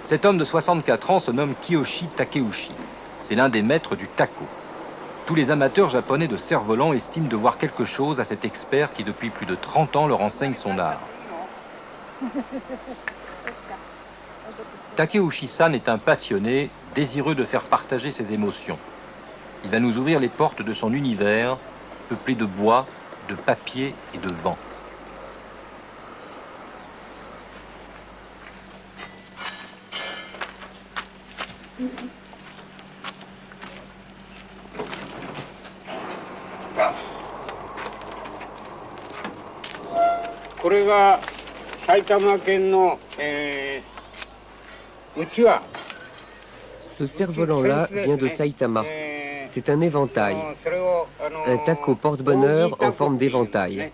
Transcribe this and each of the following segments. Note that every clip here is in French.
Cet homme de 64 ans se nomme Kiyoshi Takeuchi. C'est l'un des maîtres du tako. Tous les amateurs japonais de cerf-volant estiment de voir quelque chose à cet expert qui, depuis plus de 30 ans, leur enseigne son art. Takeuchi-san est un passionné, désireux de faire partager ses émotions. Il va nous ouvrir les portes de son univers, peuplé de bois, de papier et de vent. Ce cerf-volant-là vient de Saitama. C'est un éventail, un tako porte-bonheur en forme d'éventail.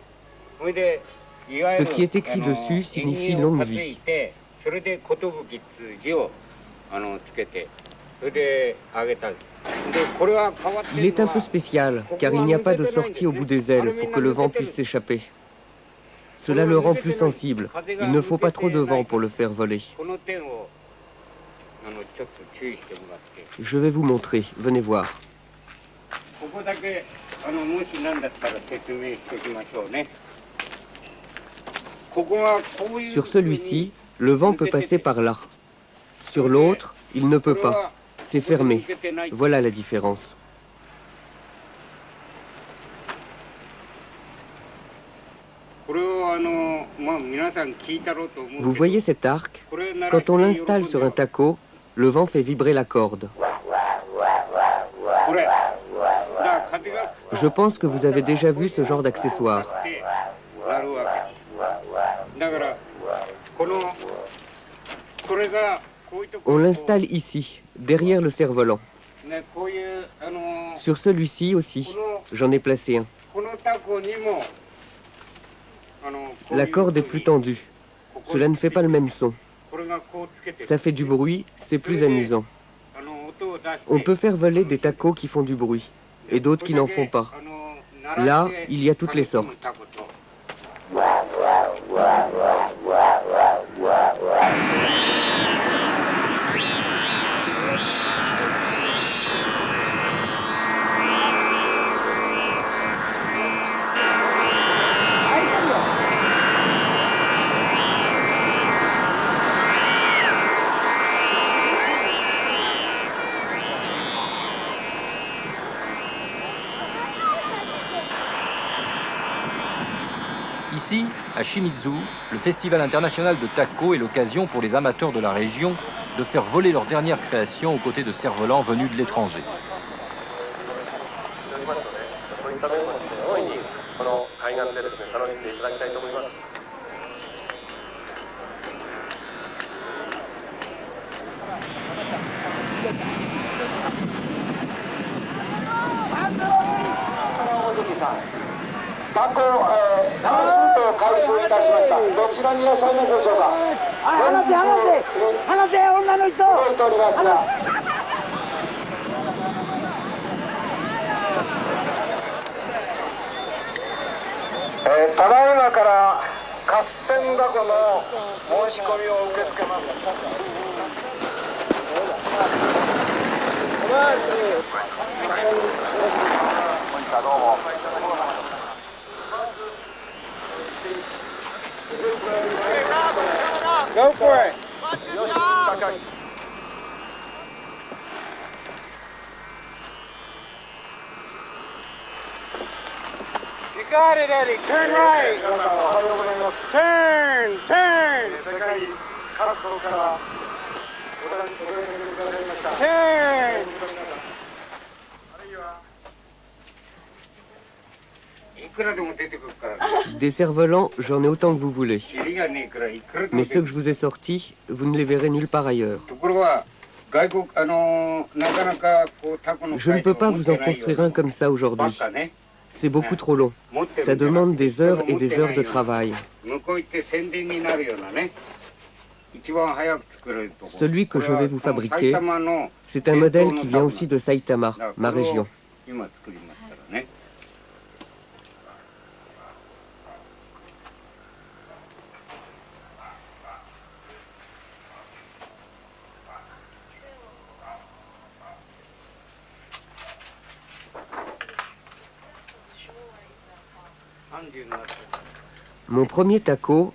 Ce qui est écrit dessus signifie longue vie. Il est un peu spécial, car il n'y a pas de sortie au bout des ailes pour que le vent puisse s'échapper. Cela le rend plus sensible. Il ne faut pas trop de vent pour le faire voler. Je vais vous montrer. Venez voir. Sur celui-ci, le vent peut passer par là. Sur l'autre, il ne peut pas. C'est fermé. Voilà la différence. Vous voyez cet arc? Quand on l'installe sur un tako, le vent fait vibrer la corde. Je pense que vous avez déjà vu ce genre d'accessoire. On l'installe ici, derrière le cerf-volant. Sur celui-ci aussi, j'en ai placé un. La corde est plus tendue. Cela ne fait pas le même son. Ça fait du bruit, c'est plus amusant. On peut faire voler des tacos qui font du bruit, et d'autres qui n'en font pas. Là, il y a toutes les sortes. Ici, à Shimizu, le Festival international de tako est l'occasion pour les amateurs de la région de faire voler leur dernière création aux côtés de cerfs-volants venus de l'étranger. Go for it. You got it, Eddie. Turn right. Turn, turn. Turn. Des cerfs-volants, j'en ai autant que vous voulez. Mais ceux que je vous ai sortis, vous ne les verrez nulle part ailleurs. Je ne peux pas vous en construire un comme ça aujourd'hui. C'est beaucoup trop long. Ça demande des heures et des heures de travail. Celui que je vais vous fabriquer, c'est un modèle qui vient aussi de Saitama, ma région. Mon premier taco,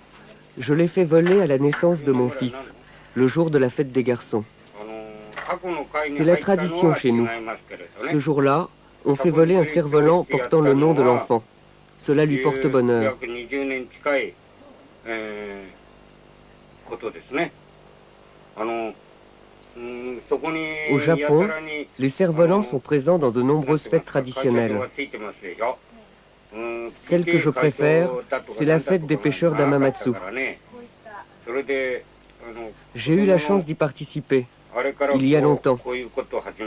je l'ai fait voler à la naissance de mon fils, le jour de la fête des garçons. C'est la tradition chez nous. Ce jour-là, on fait voler un cerf-volant portant le nom de l'enfant. Cela lui porte bonheur. Au Japon, les cerfs-volants sont présents dans de nombreuses fêtes traditionnelles. Celle que je préfère, c'est la fête des pêcheurs d'Hamamatsu. J'ai eu la chance d'y participer, il y a longtemps.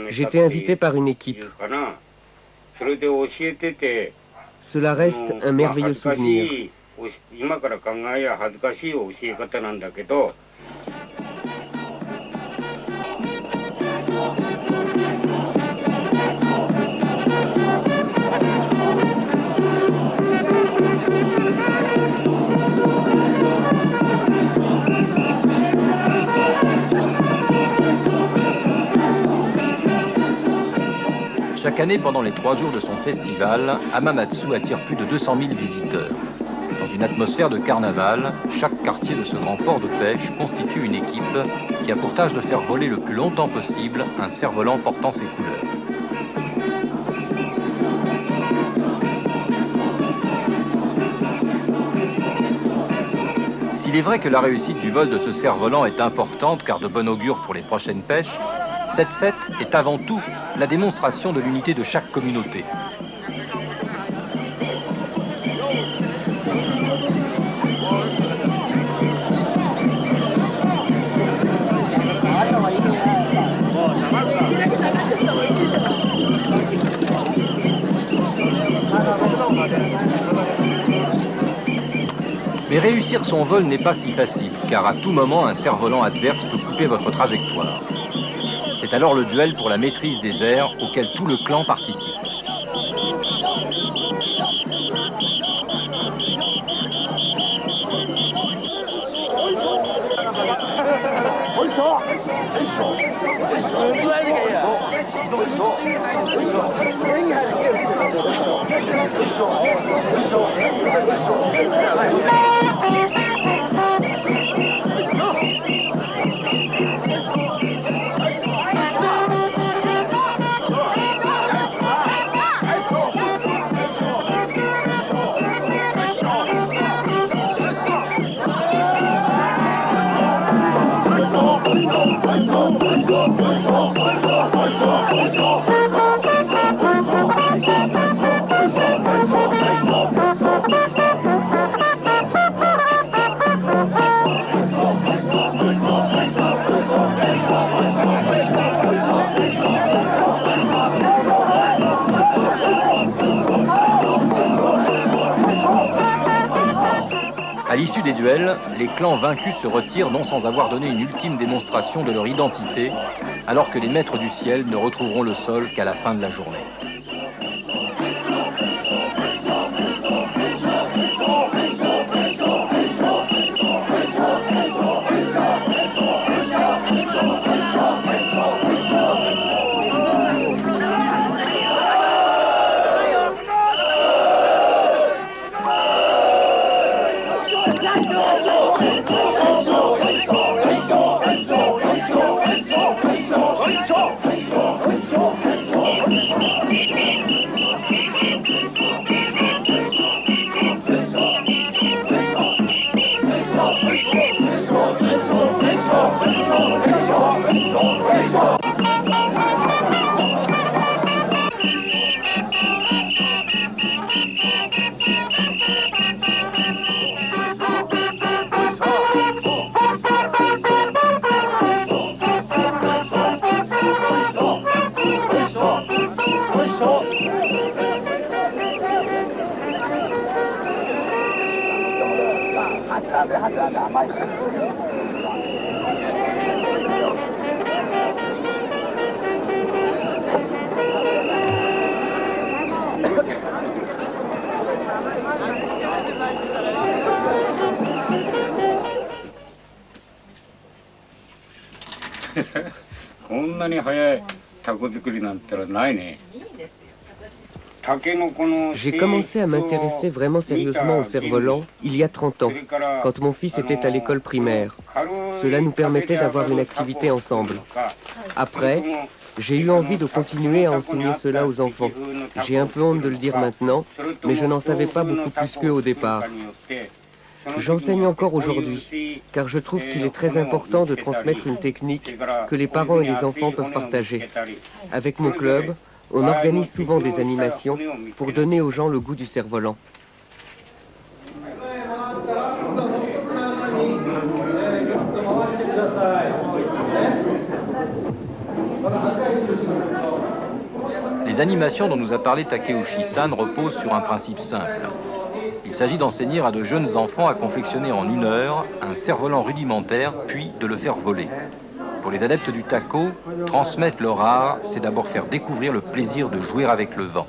J'étais invité par une équipe. Cela reste un merveilleux souvenir. Chaque année, pendant les 3 jours de son festival, Hamamatsu attire plus de 200 000 visiteurs. Dans une atmosphère de carnaval, chaque quartier de ce grand port de pêche constitue une équipe qui a pour tâche de faire voler le plus longtemps possible un cerf-volant portant ses couleurs. S'il est vrai que la réussite du vol de ce cerf-volant est importante car de bon augure pour les prochaines pêches, cette fête est avant tout la démonstration de l'unité de chaque communauté. Mais réussir son vol n'est pas si facile, car à tout moment, un cerf-volant adverse peut couper votre trajectoire. C'est alors le duel pour la maîtrise des airs auquel tout le clan participe. À l'issue des duels, les clans vaincus se retirent non sans avoir donné une ultime démonstration de leur identité, alors que les maîtres du ciel ne retrouveront le sol qu'à la fin de la journée. J'ai commencé à m'intéresser vraiment sérieusement au cerf-volant il y a 30 ans, quand mon fils était à l'école primaire. Cela nous permettait d'avoir une activité ensemble. Après, j'ai eu envie de continuer à enseigner cela aux enfants. J'ai un peu honte de le dire maintenant, mais je n'en savais pas beaucoup plus qu'eux au départ. J'enseigne encore aujourd'hui, car je trouve qu'il est très important de transmettre une technique que les parents et les enfants peuvent partager. Avec mon club, on organise souvent des animations pour donner aux gens le goût du cerf-volant. Les animations dont nous a parlé Takeuchi-san reposent sur un principe simple. Il s'agit d'enseigner à de jeunes enfants à confectionner en 1 heure un cerf-volant rudimentaire, puis de le faire voler. Pour les adeptes du taco, transmettre leur art, c'est d'abord faire découvrir le plaisir de jouer avec le vent.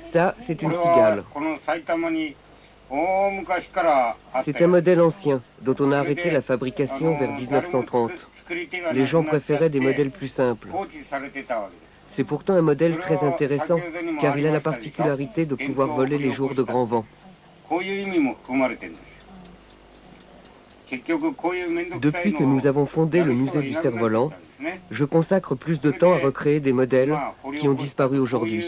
Ça, c'est une cigale. C'est un modèle ancien, dont on a arrêté la fabrication vers 1930. Les gens préféraient des modèles plus simples. C'est pourtant un modèle très intéressant, car il a la particularité de pouvoir voler les jours de grand vent. Depuis que nous avons fondé le musée du cerf-volant, je consacre plus de temps à recréer des modèles qui ont disparu aujourd'hui.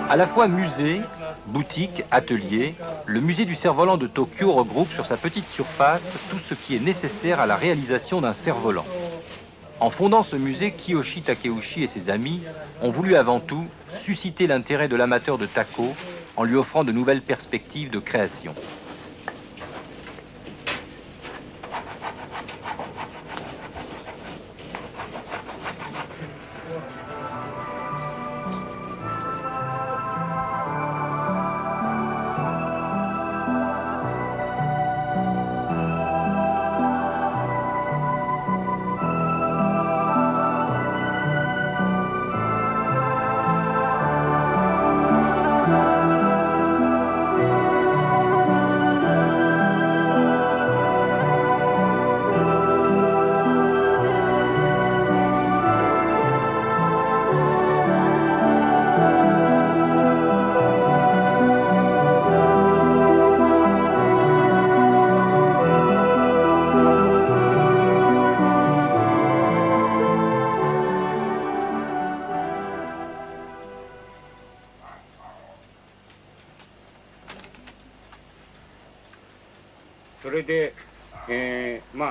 À la fois musée, boutique, atelier, le musée du cerf-volant de Tokyo regroupe sur sa petite surface tout ce qui est nécessaire à la réalisation d'un cerf-volant. En fondant ce musée, Kiyoshi Takeuchi et ses amis ont voulu avant tout susciter l'intérêt de l'amateur de taco en lui offrant de nouvelles perspectives de création.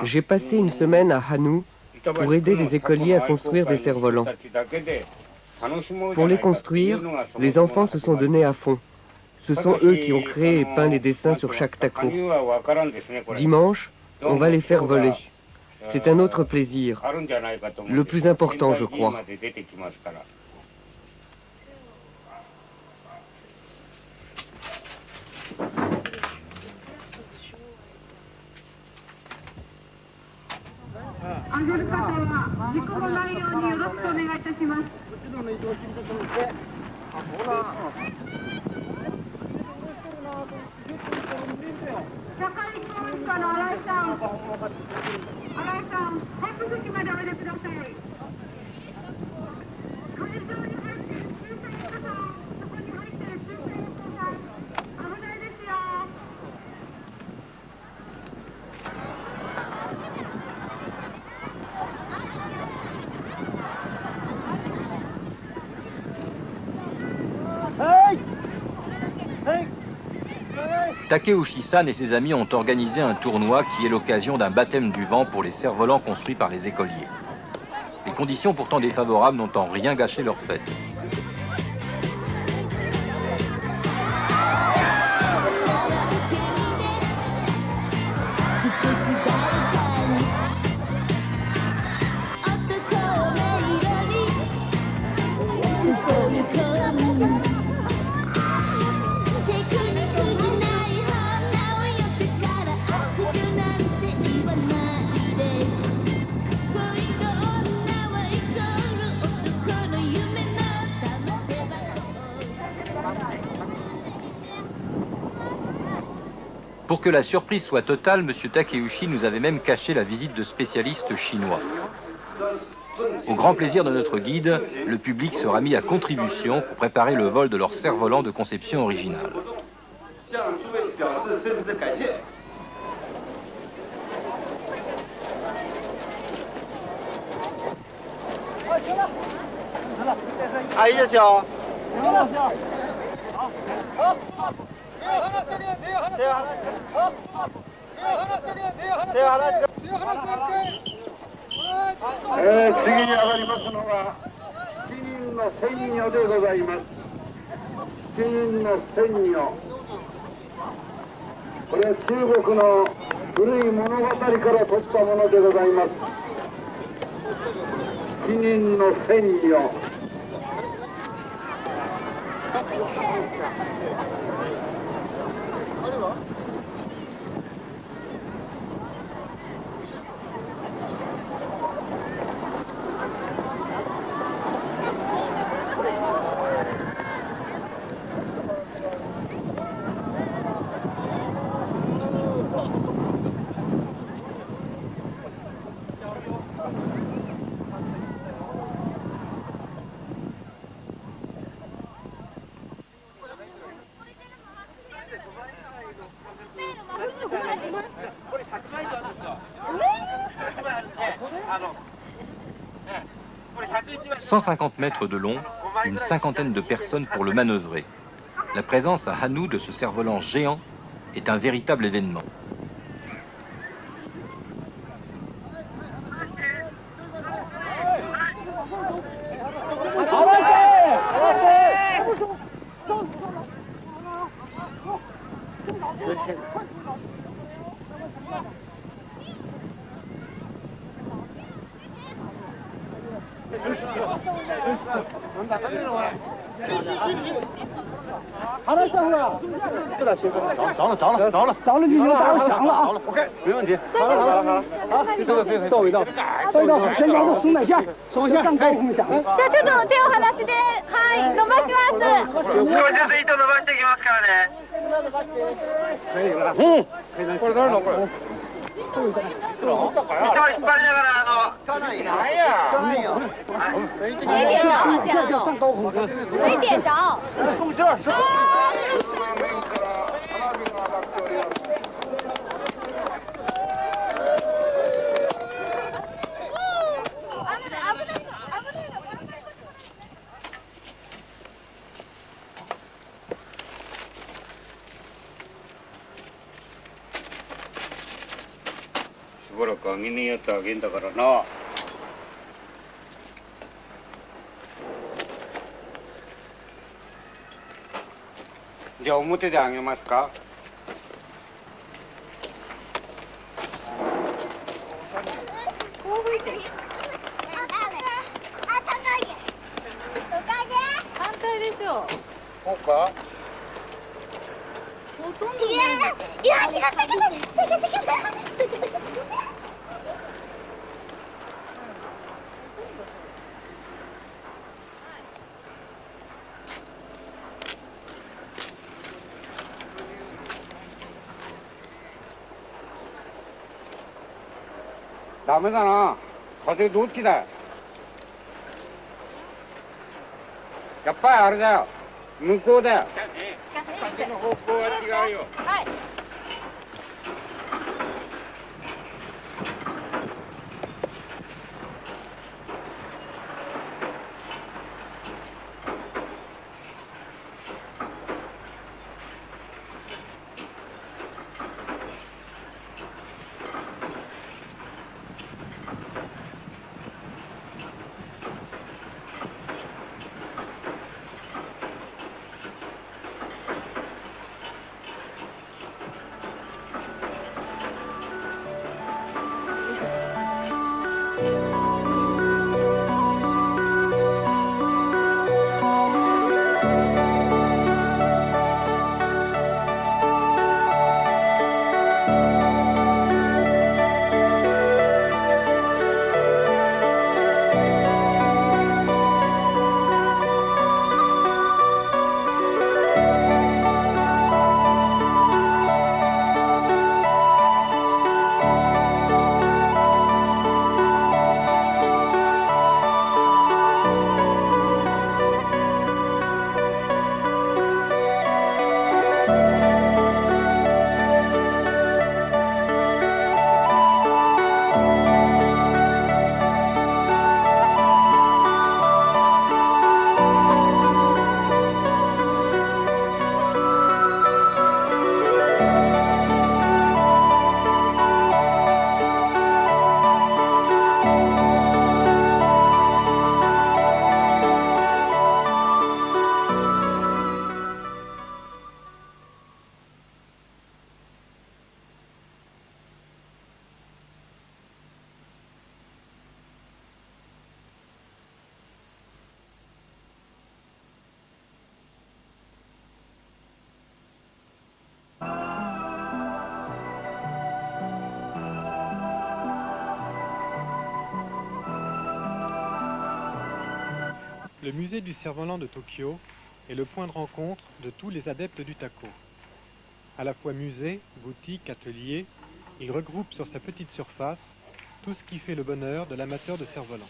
J'ai passé une semaine à Hanu pour aider les écoliers à construire des cerfs-volants. Pour les construire, les enfants se sont donnés à fond. Ce sont eux qui ont créé et peint les dessins sur chaque taco. Dimanche, on va les faire voler. C'est un autre plaisir, le plus important, je crois. Takeuchi-san et ses amis ont organisé un tournoi qui est l'occasion d'un baptême du vent pour les cerfs-volants construits par les écoliers. Les conditions pourtant défavorables n'ont en rien gâché leur fête. Pour que la surprise soit totale, M. Takeuchi nous avait même caché la visite de spécialistes chinois. Au grand plaisir de notre guide, le public sera mis à contribution pour préparer le vol de leur cerf-volant de conception originale. « 150 mètres de long, une cinquantaine de personnes pour le manœuvrer. La présence à Hannou de ce cerf-volant géant est un véritable événement. Le musée du cerf-volant de Tokyo est le point de rencontre de tous les adeptes du taco. À la fois musée, boutique, atelier, il regroupe sur sa petite surface tout ce qui fait le bonheur de l'amateur de cerf-volant.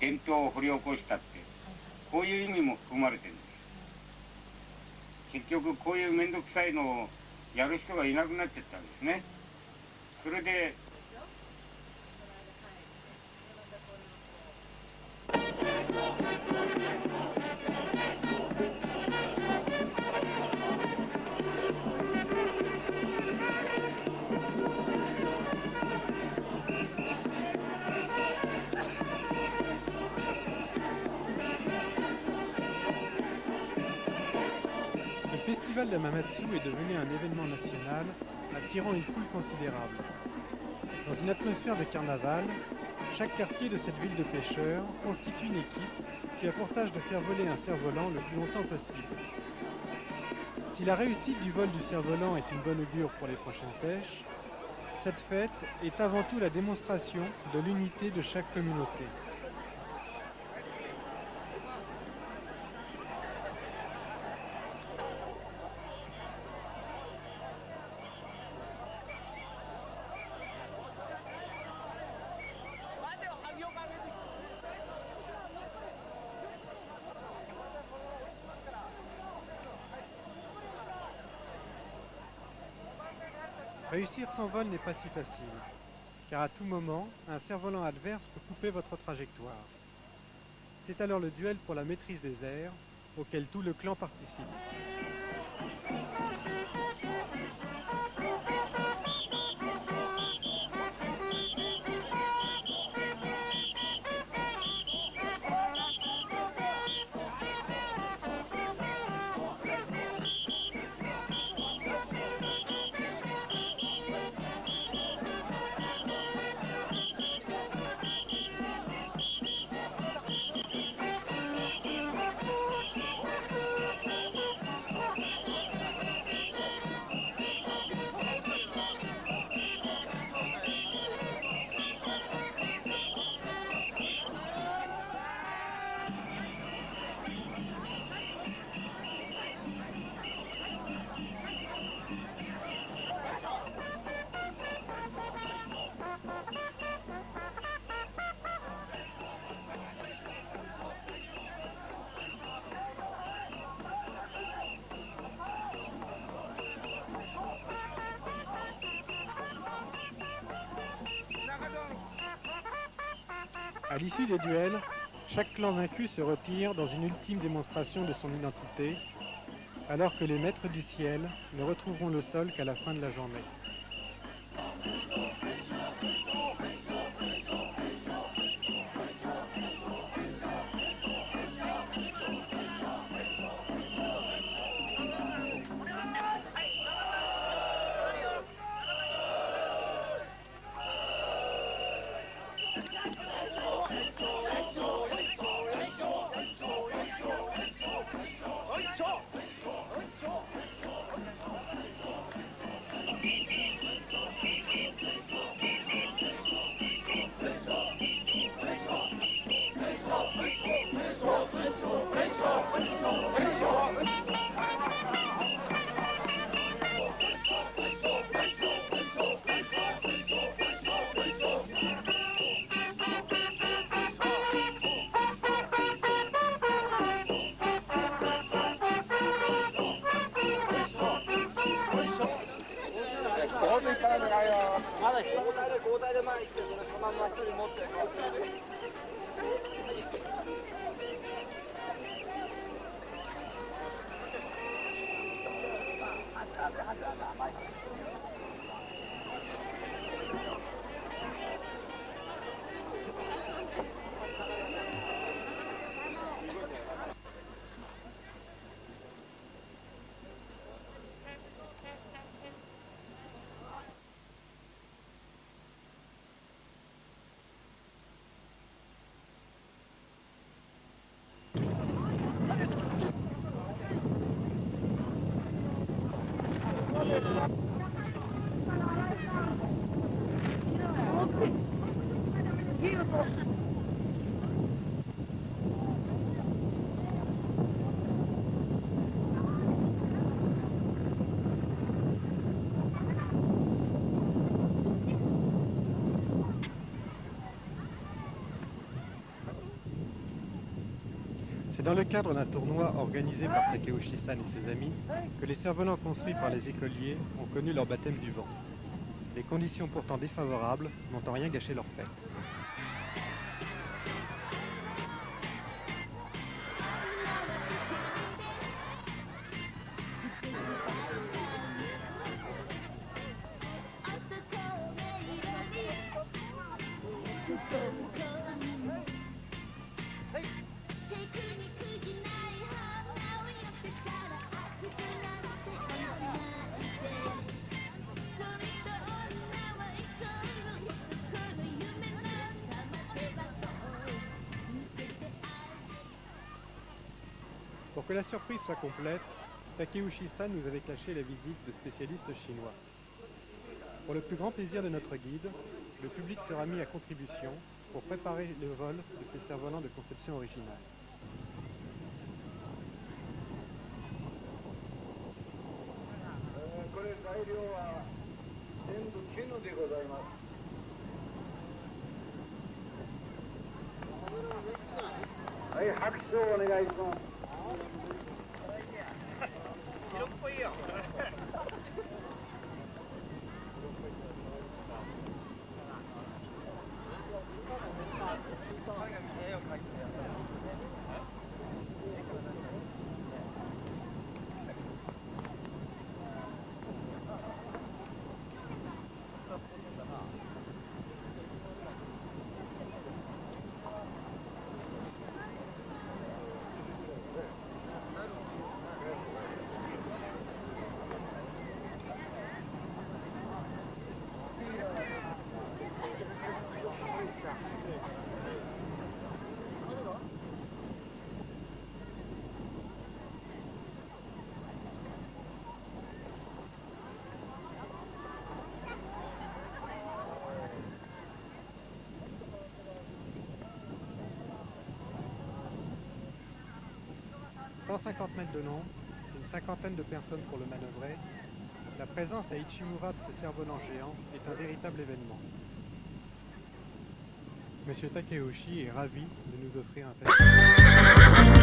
伝統を掘り起こしたってこういう意味も含まれてるんです。結局こういう面倒くさいのをやる人がいなくなっちゃったんですね。それでLe festival d'Hamamatsu est devenu un événement national, attirant une foule considérable. Dans une atmosphère de carnaval, chaque quartier de cette ville de pêcheurs constitue une équipe qui a pour tâche de faire voler un cerf-volant le plus longtemps possible. Si la réussite du vol du cerf-volant est une bonne augure pour les prochaines pêches, cette fête est avant tout la démonstration de l'unité de chaque communauté. Réussir son vol n'est pas si facile, car à tout moment, un cerf-volant adverse peut couper votre trajectoire. C'est alors le duel pour la maîtrise des airs, auquel tout le clan participe. À l'issue des duels, chaque clan vaincu se retire dans une ultime démonstration de son identité, alors que les maîtres du ciel ne retrouveront le sol qu'à la fin de la journée. C'est dans le cadre d'un tournoi organisé par Takeuchi-san et ses amis que les cerfs-volants construits par les écoliers ont connu leur baptême du vent. Les conditions pourtant défavorables n'ont en rien gâché leur fête. Pour que la surprise soit complète, Takeuchi-san nous avait caché la visite de spécialistes chinois. Pour le plus grand plaisir de notre guide, le public sera mis à contribution pour préparer le vol de ces cerfs-volants de conception originale. « 150 mètres de long, une cinquantaine de personnes pour le manœuvrer, la présence à Ichimura de ce cerf-volant géant est un véritable événement. Monsieur Takeuchi est ravi de nous offrir un festival.